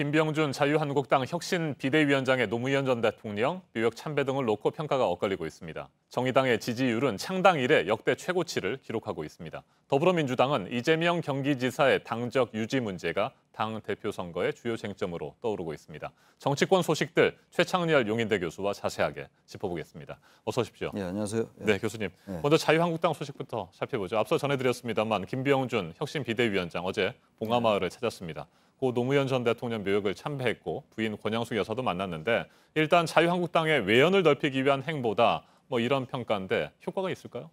김병준 자유한국당 혁신 비대위원장의 노무현 전 대통령, 묘역 참배 등을 놓고 평가가 엇갈리고 있습니다. 정의당의 지지율은 창당 이래 역대 최고치를 기록하고 있습니다. 더불어민주당은 이재명 경기지사의 당적 유지 문제가 당 대표 선거의 주요 쟁점으로 떠오르고 있습니다. 정치권 소식들 최창렬 용인대 교수와 자세하게 짚어보겠습니다. 어서 오십시오. 네, 안녕하세요. 네, 교수님. 먼저 자유한국당 소식부터 살펴보죠. 앞서 전해드렸습니다만 김병준 혁신 비대위원장 어제 봉하마을을 찾았습니다. 고 노무현 전 대통령 묘역을 참배했고 부인 권양숙 여사도 만났는데 일단 자유한국당의 외연을 넓히기 위한 행보다 이런 평가인데 효과가 있을까요?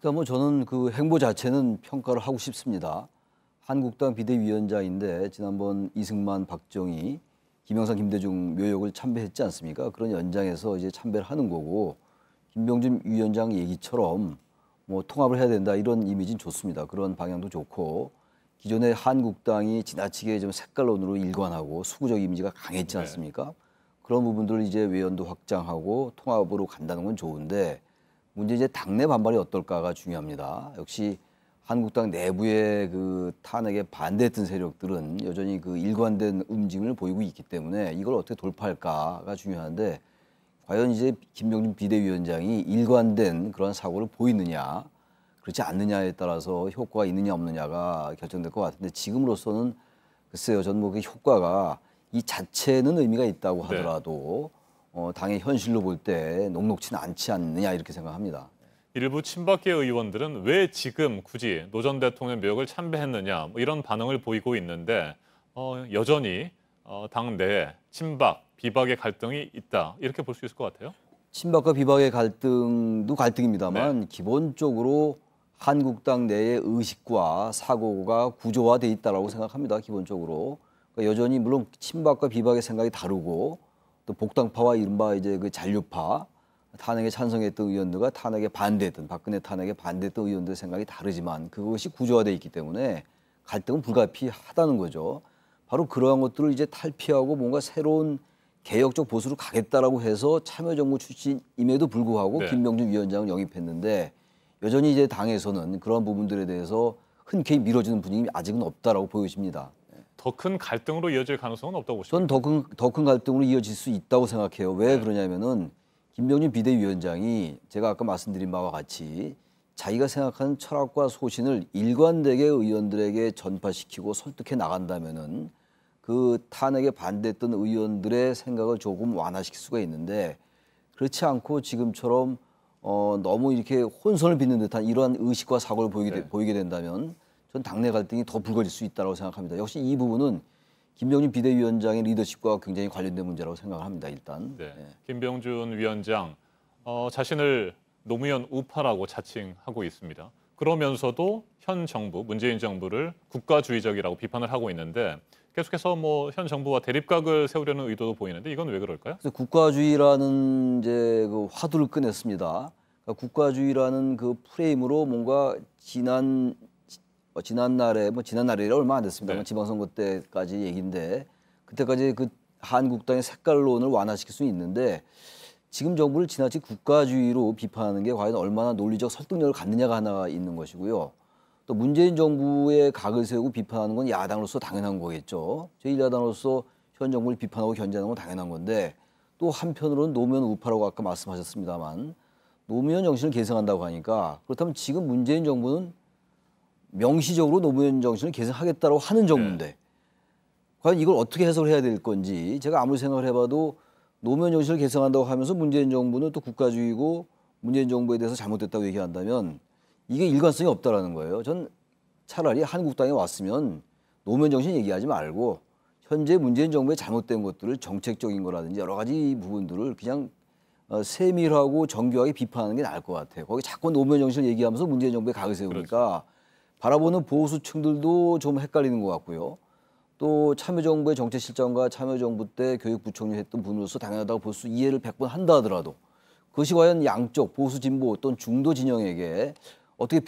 그러니까 저는 그 행보 자체는 평가를 하고 싶습니다. 한국당 비대위원장인데 지난번 이승만, 박정희, 김영삼, 김대중 묘역을 참배했지 않습니까? 그런 연장에서 이제 참배를 하는 거고 김병준 위원장 얘기처럼 통합을 해야 된다 이런 이미지는 좋습니다. 그런 방향도 좋고 기존의 한국당이 지나치게 좀 색깔론으로 일관하고 수구적 이미지가 강했지 않습니까? 그런 부분들을 이제 외연도 확장하고 통합으로 간다는 건 좋은데 문제 이제 당내 반발이 어떨까가 중요합니다. 역시 한국당 내부의 그 탄핵에 반대했던 세력들은 여전히 그 일관된 움직임을 보이고 있기 때문에 이걸 어떻게 돌파할까가 중요한데 과연 이제 김병준 비대위원장이 일관된 그런 사고를 보이느냐 그렇지 않느냐에 따라서 효과가 있느냐 없느냐가 결정될 것 같은데 지금으로서는 글쎄요, 저는 그 효과가 이 자체는 의미가 있다고 하더라도 당의 현실로 볼 때 녹록치는 않지 않느냐 이렇게 생각합니다. 일부 친박계 의원들은 왜 지금 굳이 노 전 대통령 묘역을 참배했느냐 이런 반응을 보이고 있는데 여전히 당 내에 친박, 비박의 갈등이 있다 이렇게 볼 수 있을 것 같아요. 친박과 비박의 갈등도 갈등입니다만 기본적으로 한국당 내의 의식과 사고가 구조화돼 있다라고 생각합니다. 기본적으로 그러니까 여전히 물론 친박과 비박의 생각이 다르고 또 복당파와 이른바 이제 그 잔류파 탄핵에 찬성했던 의원들과 탄핵에 반대했던 박근혜 탄핵에 반대했던 의원들의 생각이 다르지만 그것이 구조화돼 있기 때문에 갈등은 불가피하다는 거죠. 바로 그러한 것들을 이제 탈피하고 뭔가 새로운 개혁적 보수로 가겠다라고 해서 참여정부 출신임에도 불구하고 김병준 위원장을 영입했는데 여전히 이제 당에서는 그런 부분들에 대해서 흔쾌히 밀어주는 분위기 아직은 없다라고 보여집니다. 더 큰 갈등으로 이어질 가능성은 없다고 보십니까? 저는 더 큰 갈등으로 이어질 수 있다고 생각해요. 왜 그러냐면은 김병준 비대위원장이 제가 아까 말씀드린 바와 같이 자기가 생각하는 철학과 소신을 일관되게 의원들에게 전파시키고 설득해 나간다면은 그 탄핵에 반대했던 의원들의 생각을 조금 완화시킬 수가 있는데 그렇지 않고 지금처럼 너무 이렇게 혼선을 빚는 듯한 이러한 의식과 사고를 보이게 된다면 전 당내 갈등이 더 불거질 수 있다고 생각합니다. 역시 이 부분은 김병준 비대위원장의 리더십과 굉장히 관련된 문제라고 생각을 합니다. 일단. 김병준 위원장 자신을 노무현 우파라고 자칭하고 있습니다. 그러면서도 현 정부, 문재인 정부를 국가주의적이라고 비판을 하고 있는데 계속해서 현 정부와 대립각을 세우려는 의도도 보이는데 이건 왜 그럴까요? 그래서 국가주의라는 이제 그 화두를 꺼냈습니다. 그러니까 국가주의라는 그 프레임으로 뭔가 지난날이라 얼마 안 됐습니다만 지방선거 때까지 얘기인데 그때까지 그 한국당의 색깔론을 완화시킬 수는 있는데 지금 정부를 지나치게 국가주의로 비판하는 게 과연 얼마나 논리적 설득력을 갖느냐가 하나 있는 것이고요. 또 문재인 정부의 각을 세우고 비판하는 건 야당으로서 당연한 거겠죠. 제1야당으로서 현 정부를 비판하고 견제하는 건 당연한 건데 또 한편으로는 노무현 우파라고 아까 말씀하셨습니다만 노무현 정신을 계승한다고 하니까 그렇다면 지금 문재인 정부는 명시적으로 노무현 정신을 계승하겠다고 하는 정부인데 과연 이걸 어떻게 해석을 해야 될 건지 제가 아무리 생각을 해봐도 노무현 정신을 계승한다고 하면서 문재인 정부는 또 국가주의고 문재인 정부에 대해서 잘못됐다고 얘기한다면 이게 일관성이 없다라는 거예요. 전 차라리 한국당에 왔으면 노무현 정신 얘기하지 말고 현재 문재인 정부의 잘못된 것들을 정책적인 거라든지 여러 가지 부분들을 그냥 세밀하고 정교하게 비판하는 게 나을 것 같아요. 거기 자꾸 노무현 정신을 얘기하면서 문재인 정부의 각을 세우니까 바라보는 보수층들도 좀 헷갈리는 것 같고요. 또 참여정부의 정책실장과 참여정부 때 교육부총리 했던 분으로서 당연하다고 볼 수 이해를 100번 한다 하더라도 그것이 과연 양쪽 보수 진보 또는 중도 진영에게 어떻게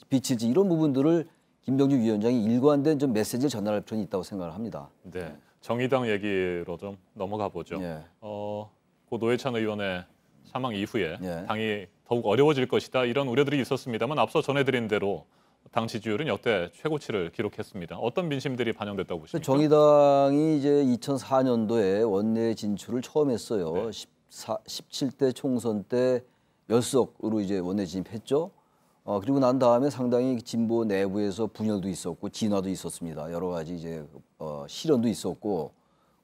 비칠지 이런 부분들을 김병준 위원장이 일관된 좀 메시지를 전달할 필요는 있다고 생각을 합니다. 네, 정의당 얘기로 좀 넘어가 보죠. 고 노회찬 의원의 사망 이후에 당이 더욱 어려워질 것이다 이런 우려들이 있었습니다만 앞서 전해드린 대로 당 지지율은 역대 최고치를 기록했습니다. 어떤 민심들이 반영됐다고 보십니까? 정의당이 이제 2004년도에 원내 진출을 처음 했어요. 네. 17대 총선 때 열석으로 이제 원내 진입했죠. 그리고 난 다음에 상당히 진보 내부에서 분열도 있었고 진화도 있었습니다. 여러 가지 이제 실현도 있었고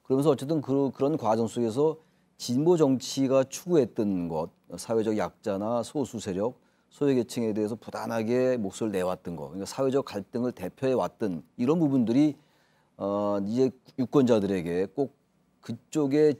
그러면서 어쨌든 그런 과정 속에서 진보 정치가 추구했던 것, 사회적 약자나 소수 세력, 소외계층에 대해서 부단하게 목소리를 내왔던 것, 그러니까 사회적 갈등을 대표해 왔던 이런 부분들이 이제 유권자들에게 꼭 그쪽에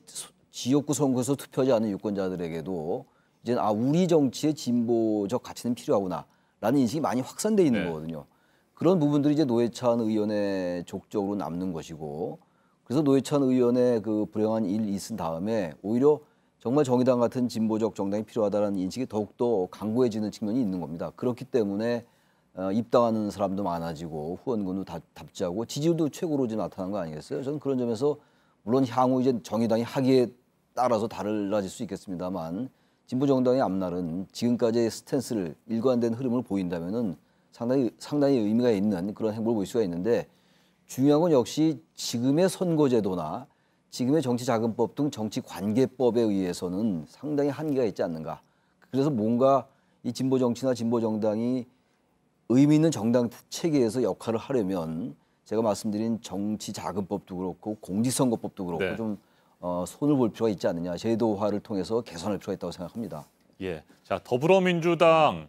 지역구 선거에서 투표하지 않은 유권자들에게도 이제 우리 정치의 진보적 가치는 필요하구나라는 인식이 많이 확산돼 있는 네. 거거든요. 그런 부분들이 이제 노회찬 의원의 족적으로 남는 것이고, 그래서 노회찬 의원의 그 불행한 일 있은 다음에 오히려 정말 정의당 같은 진보적 정당이 필요하다는 인식이 더욱더 강고해지는 측면이 있는 겁니다. 그렇기 때문에 입당하는 사람도 많아지고 후원군도 답지하고 지지율도 최고로 지금 나타난 거 아니겠어요? 저는 그런 점에서 물론 향후 이제 정의당이 하기에 따라서 달라질 수 있겠습니다만 진보 정당의 앞날은 지금까지의 스탠스를 일관된 흐름을 보인다면은 상당히 의미가 있는 그런 행보를 볼 수가 있는데, 중요한 건 역시 지금의 선거제도나 지금의 정치자금법 등 정치관계법에 의해서는 상당히 한계가 있지 않는가. 그래서 뭔가 이 진보 정치나 진보 정당이 의미 있는 정당 체계에서 역할을 하려면 제가 말씀드린 정치자금법도 그렇고 공직선거법도 그렇고 네. 좀 손을 볼 필요가 있지 않느냐. 제도화를 통해서 개선할 필요가 있다고 생각합니다. 예. 자, 더불어민주당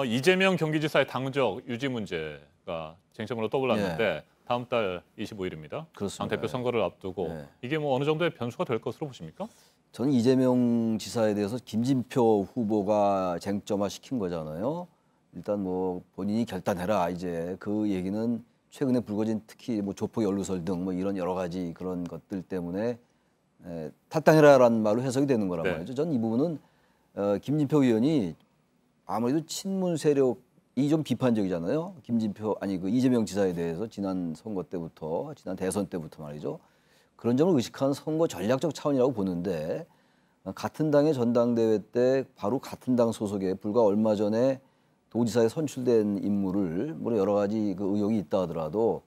이재명 경기지사의 당적 유지 문제가 쟁점으로 떠올랐는데 다음 달 25일입니다. 그렇습니다. 당 대표 선거를 앞두고 네. 이게 뭐 어느 정도의 변수가 될 것으로 보십니까? 저는 이재명 지사에 대해서 김진표 후보가 쟁점화 시킨 거잖아요. 일단 뭐 본인이 결단해라, 이제 그 얘기는 최근에 불거진 특히 뭐 조폭 연루설 등 뭐 이런 여러 가지 그런 것들 때문에 탈당해라라는 말로 해석이 되는 거란 네. 말이죠. 저는 이 부분은 김진표 의원이 아무래도 친문 세력이 좀 비판적이잖아요. 그 이재명 지사에 대해서 지난 선거 때부터, 지난 대선 때부터 말이죠. 그런 점을 의식한 선거 전략적 차원이라고 보는데, 같은 당의 전당대회 때 바로 같은 당 소속의 불과 얼마 전에 도지사에 선출된 인물을 뭐 여러 가지 그 의혹이 있다 하더라도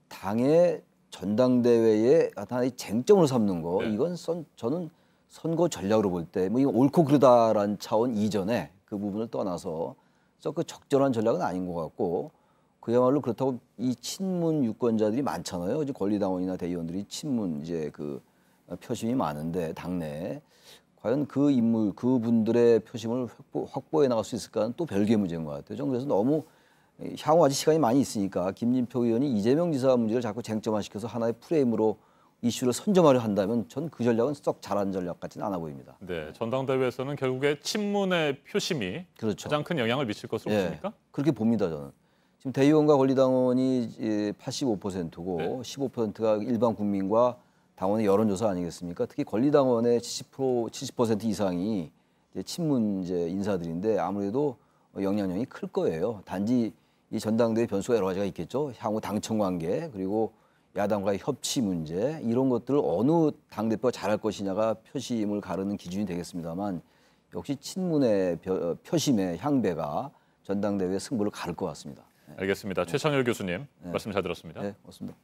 당의 전당대회에 하나의 쟁점으로 삼는 거, 네. 이건 저는 선거 전략으로 볼 때 뭐 이거 옳고 그르다라는 차원 이전에 그 부분을 떠나서 썩 그 적절한 전략은 아닌 것 같고, 그야말로 그렇다고 이 친문 유권자들이 많잖아요. 이제 권리당원이나 대의원들이 친문 이제 그 표심이 많은데 당내에 과연 그 인물 그분들의 표심을 확보해 나갈 수 있을까는 또 별개의 문제인 것 같아요. 저는 그래서 너무 향후 아직 시간이 많이 있으니까 김진표 의원이 이재명 지사 문제를 자꾸 쟁점화시켜서 하나의 프레임으로 이슈를 선점하려 한다면 전 그 전략은 썩 잘한 전략 같지는 않아 보입니다. 네, 전당대회에서는 결국에 친문의 표심이 그렇죠. 가장 큰 영향을 미칠 것으로 보십니까? 그렇게 봅니다, 저는. 지금 대의원과 권리당원이 85%고 네. 15%가 일반 국민과 당원의 여론조사 아니겠습니까? 특히 권리당원의 70% 이상이 이제 친문 이제 인사들인데 아무래도 영향력이 클 거예요. 단지 이 전당대회 변수가 여러 가지가 있겠죠. 향후 당청 관계, 그리고 야당과의 협치 문제, 이런 것들을 어느 당대표가 잘할 것이냐가 표심을 가르는 기준이 되겠습니다만, 역시 친문의 표심의 향배가 전당대회 승부를 가를 것 같습니다. 알겠습니다. 최창열 교수님 말씀 잘 들었습니다. 네, 고맙습니다.